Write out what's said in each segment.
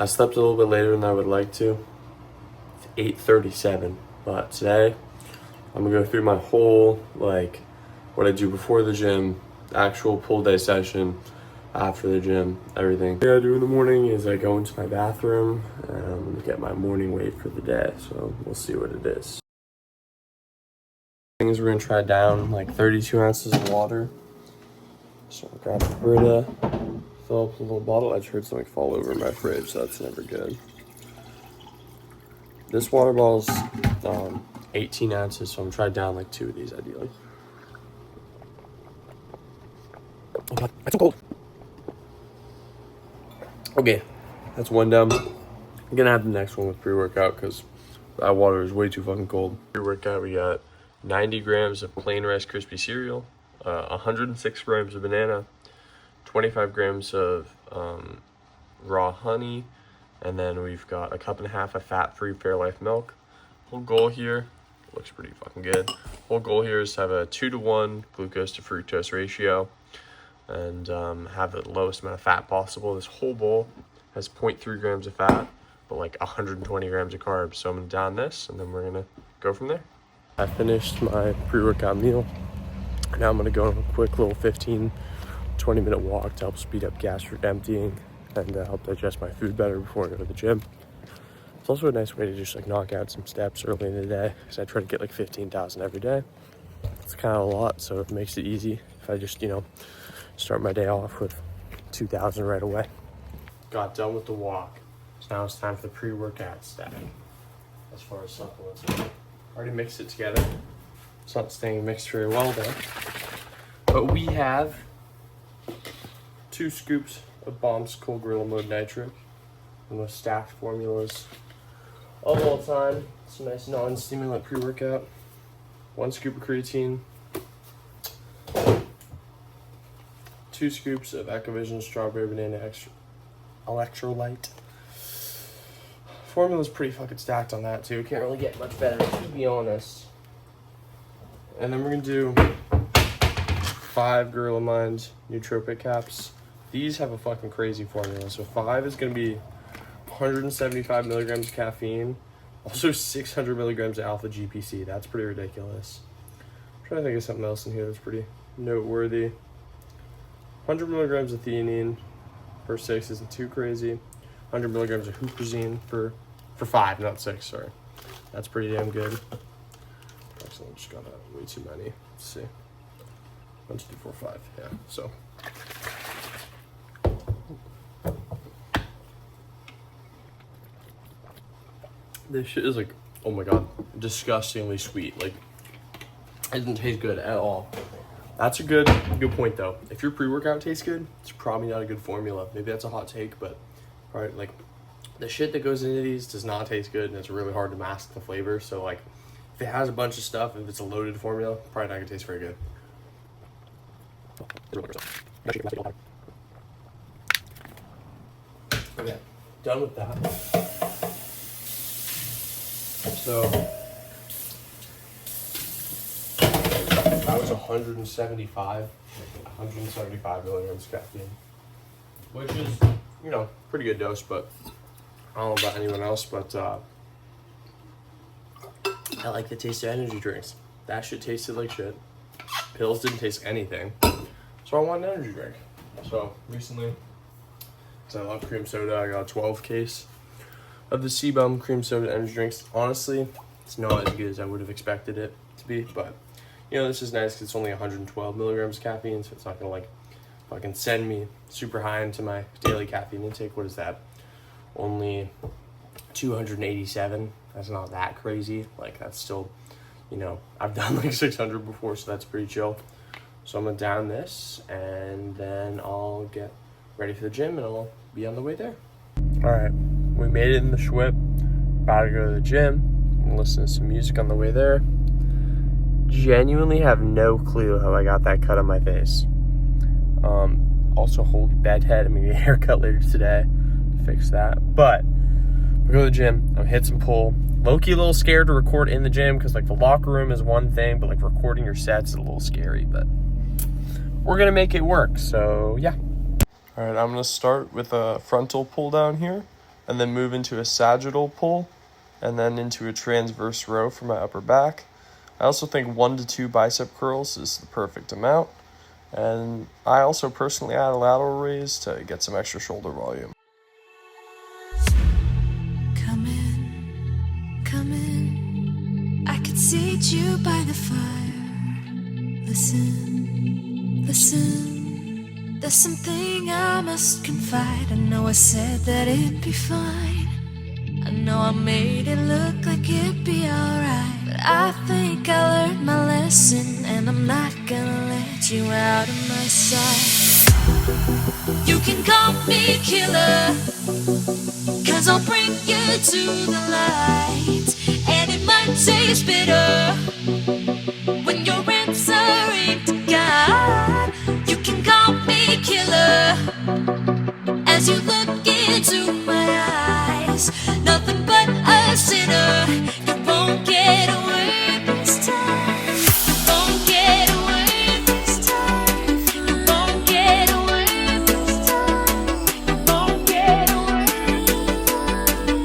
I slept a little bit later than I would like to. It's 8:37, but today I'm gonna go through my whole, like, what I do before the gym, actual pull day session, after the gym, everything. What I do in the morning is I go into my bathroom and I'm gonna get my morning weight for the day, so we'll see what it is. Things we're gonna try down like 32 ounces of water. So I'll grab a Brita, fill up a little bottle. I just heard something fall over in my fridge, so that's never good. This water bottle's 18 ounces, so I'm trying down like 2 of these ideally. Oh god, that's so cold. Okay, that's one down. I'm gonna have the next one with pre-workout because that water is way too fucking cold. Pre-workout, we got 90 grams of plain Rice Krispie cereal, 106 grams of banana, 25 grams of raw honey, and then we've got a cup and a half of fat-free Fairlife milk. Whole goal here, looks pretty fucking good. Whole goal here is to have a 2-to-1 glucose to fructose ratio and have the lowest amount of fat possible. This whole bowl has 0.3 grams of fat, but like 120 grams of carbs. So I'm gonna down this and then we're gonna go from there. I finished my pre-workout meal. Now I'm gonna go on a quick little 15-20 minute walk to help speed up gastric emptying and help digest my food better before I go to the gym. It's also a nice way to just like knock out some steps early in the day because I try to get like 15,000 every day. It's kind of a lot, so it makes it easy if I just, start my day off with 2,000 right away. Got done with the walk. So now it's time for the pre-workout stack. As far as supplements, already mixed it together. It's not staying mixed very well though. But we have 2 scoops of Bombs Cold Gorilla Mode Nitric, the most stacked formulas of all time. It's a nice non-stimulant pre-workout. 1 scoop of creatine, 2 scoops of Ecovision Strawberry Banana Extra Electrolyte. Formula's pretty fucking stacked on that too. Can't really get much better, to be honest. And then we're gonna do 5 Gorilla Mind nootropic caps. These have a fucking crazy formula. So 5 is gonna be 175 milligrams of caffeine, also 600 milligrams of alpha GPC. That's pretty ridiculous. I'm trying to think of something else in here that's pretty noteworthy. 100 milligrams of theanine for 6 isn't too crazy. 100 milligrams of huperzine for 5, not 6, sorry. That's pretty damn good. Actually, I just got way too many. Let's see. 1, 2, 3, 4, 5. Yeah, so. This shit is like, oh my god, disgustingly sweet. Like, it doesn't taste good at all. That's a good point though. If your pre-workout tastes good, it's probably not a good formula. Maybe that's a hot take, but probably like the shit that goes into these does not taste good, and it's really hard to mask the flavor. So like, if it has a bunch of stuff, if it's a loaded formula, probably not gonna taste very good. Okay, done with that. So that was 175 milligrams of caffeine, which is, pretty good dose, but I don't know about anyone else, but I like the taste of energy drinks. That shit tasted like shit. Pills didn't taste anything, so I want an energy drink. So recently, because I love cream soda, I got a 12 case of the CBum cream soda energy drinks. Honestly, it's not as good as I would have expected it to be, but this is nice because it's only 112 milligrams of caffeine, so it's not gonna like fucking send me super high into my daily caffeine intake. What is that? Only 287. That's not that crazy. Like, that's still, I've done like 600 before, so that's pretty chill. So I'm gonna down this and then I'll get ready for the gym and I'll be on the way there. All right, we made it in the Schwip. About to go to the gym and listen to some music on the way there. Genuinely have no clue how I got that cut on my face. Also hold bad head. I'm gonna get a haircut later today to fix that. But I go to the gym, I'm gonna hit some pull. Low-key a little scared to record in the gym because like the locker room is one thing, but like recording your sets is a little scary, but we're gonna make it work, so yeah. All right, I'm gonna start with a frontal pull down here, and then move into a sagittal pull, and then into a transverse row for my upper back. I also think 1 to 2 bicep curls is the perfect amount. And I also personally add a lateral raise to get some extra shoulder volume. Come in, I could seat you by the fire. Listen, there's something I must confide. I know I said that it'd be fine. I know I made it look like it'd be alright, but I think I learned my lesson, and I'm not gonna let you out of my sight. You can call me killer, 'cause I'll bring you to the light. And it might taste bitter when you're answering to God. You can call me killer as you look into my eyes. Nothing but a sinner. You won't get away this time. You won't get away this time. You won't get away this time. You won't get away this time.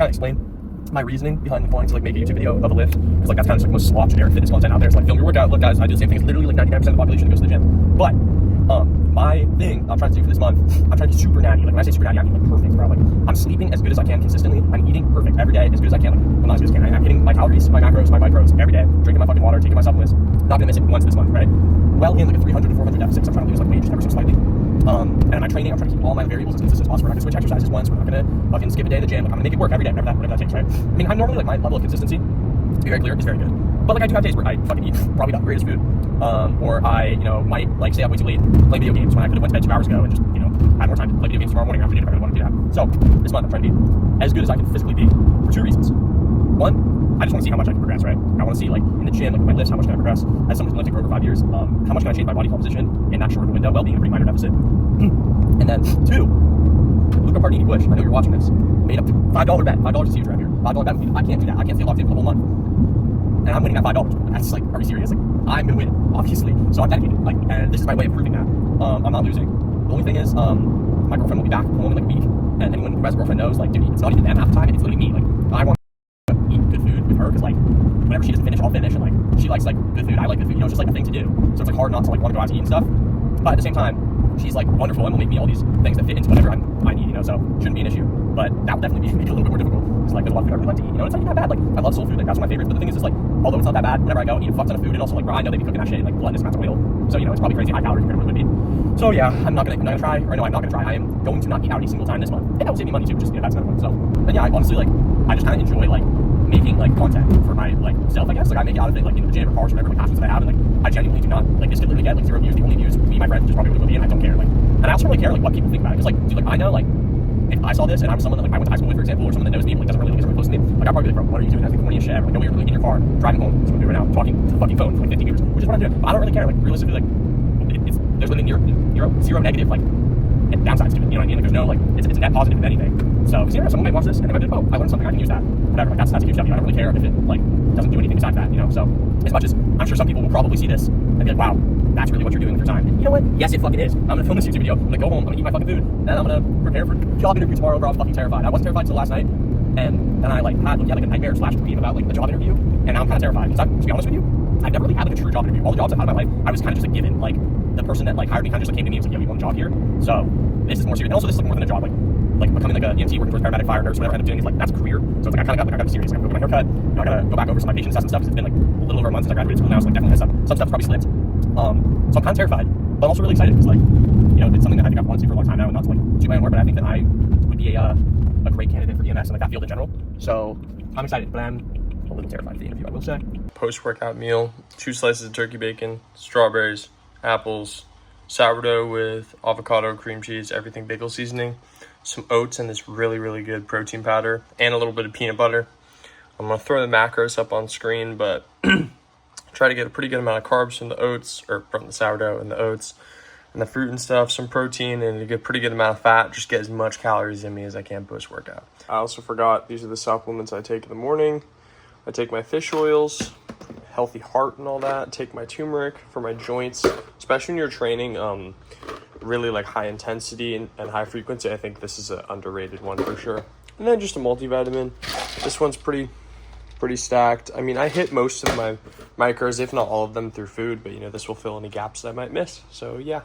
Kind of explain my reasoning behind wanting to like make a YouTube video of a lift, because like that's kind of like the most slow generic fitness content out there. So like film your workout. Look guys, I do the same thing as literally like 99% of the population that goes to the gym. But my thing I'm trying to do for this month, I'm trying to be super natty. Like when I say super natty, I mean like perfect, bro. Like I'm sleeping as good as I can consistently. I'm eating perfect every day as good as I can. Like well, not as good as I can. I'm hitting my calories, my macros, my micros every day. Drinking my fucking water, taking my supplements. Not gonna miss it once this month, right? Well in like a 300 to 400 deficit. I'm trying to lose like weight just ever so slightly. And in my training, I'm trying to keep all my variables as consistent as possible. We're not gonna switch exercises once. We're not gonna fucking skip a day in the gym. Like I'm gonna make it work every day, whatever that takes, right? I mean, I'm normally like my level of consistency, to be very clear, is very good. But like I do have days where I fucking eat probably not the greatest food, or I might like stay up way too late, play video games when I could have went to bed 2 hours ago and just had more time to play video games tomorrow morning or afternoon if I really want to do that. So this month I'm trying to be as good as I can physically be for 2 reasons. One, I just want to see how much I can progress, right? I want to see like in the gym, like my lifts, how much can I progress as someone who's been lifting for over 5 years? How much can I change my body composition in that short of a window while being in a pretty minor deficit? And then 2, Luca Pardini Bush, I know you're watching this, made up to $5 bet. $5 is huge right here. $5 bet. I can't do that. I can't stay locked in for the whole month. And I'm winning that $5. That's like, are we serious? Like, I'm gonna win, obviously. So I'm dedicated. Like, and this is my way of proving that. I'm not losing. The only thing is, my girlfriend will be back home in like a week, and anyone who has a girlfriend knows, like, dude, it's not even them half the time. It's literally me. Like, I want to eat good food with her because like, whenever she doesn't finish, I'll finish, and like, she likes like good food. I like good food. It's just like a thing to do. So it's like hard not to like want to go out to eat and stuff. But at the same time, she's like wonderful and will make me all these things that fit into whatever I need, you know, so shouldn't be an issue. But that would definitely make it a little bit more difficult. It's like there's a lot of food I really like to eat, you know, it's like not bad. Like I love soul food, like that's one of my favorites. But the thing is like, although it's not that bad, whenever I go and eat a fuck ton of food, and also like, bro, I know they be cooking that shit in like gluttonous amounts of oil, so you know it's probably crazy high calories compared to what it would be. So yeah, I'm not gonna try, or no, I'm not gonna try. I am going to not eat out a single time this month, and that will save me money too. Just, you know, that's another one. So, and yeah, I honestly like, I just kind of enjoy like making like content for my like self, I guess. Like I make it out of it, like, you know, the gym or cars or whatever like passions that I have, and like I genuinely do not like, this could literally get like 0 views. The only views would be my friends just probably would be, and I don't care. Like, and I also don't really care like what people think about it, because like, dude, like I know like, if I saw this and I'm someone that like I went to high school with, for example, or someone that knows me but like doesn't really look as close to me, like I'd probably be like, bro, what are you doing? That's the corniest shit ever. Like, no, you're literally in your car driving home, that's what I'm doing right now, talking to the fucking phone for like 50 years, which is what I'm doing. But I don't really care. Like realistically, like there's literally zero negative like downsides to it. You know what I mean? Like there's no like it's a net positive if anything. So because you know someone might watch this and they might be like, oh, I learned something, I can use that. Whatever. Like that's a huge W. I don't really care if it like doesn't do anything besides that. You know. So as much as I'm sure some people will probably see this and be like, wow, that's really what you're doing with your time. You know what? Yes, it fucking is. I'm gonna film this YouTube video. I'm gonna go home. I'm gonna eat my fucking food, and I'm gonna prepare for a job interview tomorrow. Bro, I was fucking terrified. I wasn't terrified until last night, and then I like had like a nightmare / dream about like the job interview, and now I'm kind of terrified. Because to be honest with you, I've never really had like a true job interview. All the jobs I've had in my life, I was kind of just like given like the person that like hired me kind of just like came to me and was like, yo, you want a job here? So this is more serious. And also this is like more than a job. Like becoming like a EMT, working towards paramedic, fire nurse, whatever I end up doing is like that's a career. So it's like I kind of got like I gotta be serious. Like, I'm gonna go get my haircut. You know, I gotta go back over some of my patient assessment stuff because it's been like a little over a month since I graduated school now. So like definitely some stuff's probably slipped. So I'm kind of terrified, but I'm also really excited because like, you know, it's something that I think I've wanted to do for a long time now, and not to like toot my own horn, but I think that I would be a great candidate for EMS and like that field in general. So I'm excited, but I'm a little terrified for the interview, I will say. Post-workout meal, 2 slices of turkey bacon, strawberries, apples, sourdough with avocado, cream cheese, everything bagel seasoning, some oats, and this really, really good protein powder, and a little bit of peanut butter. I'm going to throw the macros up on screen, but try to get a pretty good amount of carbs from the oats, or from the sourdough and the oats, and the fruit and stuff, some protein, and a pretty good amount of fat. Just get as much calories in me as I can post-workout. I also forgot, these are the supplements I take in the morning. I take my fish oils, healthy heart and all that. Take my turmeric for my joints, especially when you're training really like high intensity and high frequency. I think this is an underrated one for sure. And then just a multivitamin. This one's pretty stacked. I mean, I hit most of my micros, if not all of them, through food, but you know, this will fill any gaps that I might miss. So yeah.